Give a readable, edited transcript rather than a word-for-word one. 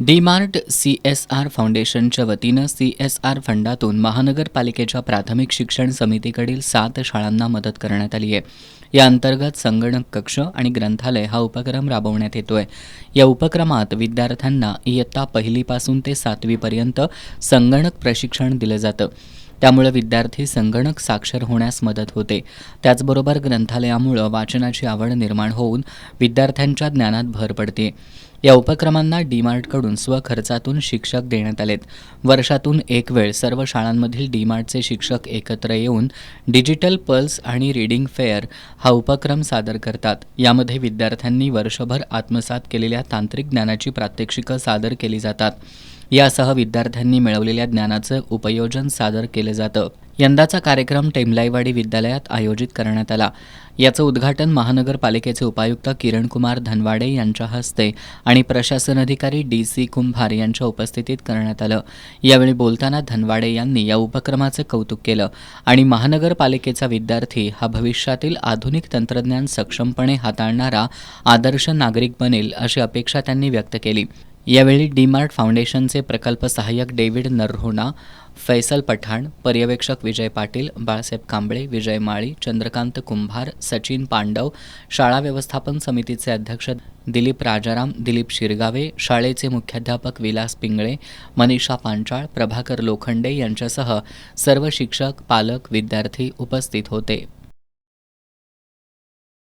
D-Mart CSR फाउंडेशनच्या वतीनं CSR फंडातून महानगरपालिकेच्या प्राथमिक शिक्षण समितीकडील 7 शाळांना मदत करण्यात आली आहे. या अंतर्गत संगणक कक्ष आणि ग्रंथालय हा उपक्रम राबवण्यात येतोय. या उपक्रमात विद्यार्थ्यांना इयत्ता 1ली पासून ते 7वी पर्यंत संगणक प्रशिक्षण दिलं जातं. त्यामुळे विद्यार्थी संगणक साक्षर होण्यास मदत होते. त्याचबरोबर ग्रंथालयामुळे वाचनाची आवड निर्माण होऊन विद्यार्थ्यांच्या ज्ञानात भर पडते. या उपक्रमांना डी-मार्टकडून स्वखर्चातून शिक्षक देण्यात आलेत. वर्षातून एक वेळ सर्व शाळांमधील डी-मार्टचे शिक्षक एकत्र येऊन डिजिटल पल्स आणि रीडिंग फेअर हा उपक्रम सादर करतात. यामध्ये विद्यार्थ्यांनी वर्षभर आत्मसात केलेल्या तांत्रिक ज्ञानाची प्रात्यक्षिकं सादर केली जातात. यासह विद्यार्थ्यांनी मिळवलेल्या ज्ञानाचं उपयोजन सादर केलं जातं. यंदाचा कार्यक्रम टेमलाईवाडी विद्यालयात आयोजित करण्यात आला. याचं उद्घाटन महानगरपालिकेचे उपायुक्त किरणकुमार धनवाडे यांच्या हस्ते आणि प्रशासन अधिकारी DC कुंभार यांच्या उपस्थितीत करण्यात आलं. यावेळी बोलताना धनवाडे यांनी या उपक्रमाचं कौतुक केलं आणि महानगरपालिकेचा विद्यार्थी हा भविष्यातील आधुनिक तंत्रज्ञान सक्षमपणे हाताळणारा आदर्श नागरिक बनेल अशी अपेक्षा त्यांनी व्यक्त केली. यावेळी डी-मार्ट फाउंडेशनचे प्रकल्प सहाय्यक डेव्हिड नरहोना, फैसल पठाण, पर्यवेक्षक विजय पाटील, बाळासाहेब कांबळे, विजय माळी, चंद्रकांत कुंभार, सचिन पांडव, शाळा व्यवस्थापन समितीचे अध्यक्ष दिलीप राजाराम, दिलीप शिरगावे, शाळेचे मुख्याध्यापक विलास पिंगळे, मनीषा पांचाळ, प्रभाकर लोखंडे यांच्यासह सर्व शिक्षक, पालक, विद्यार्थी उपस्थित होते.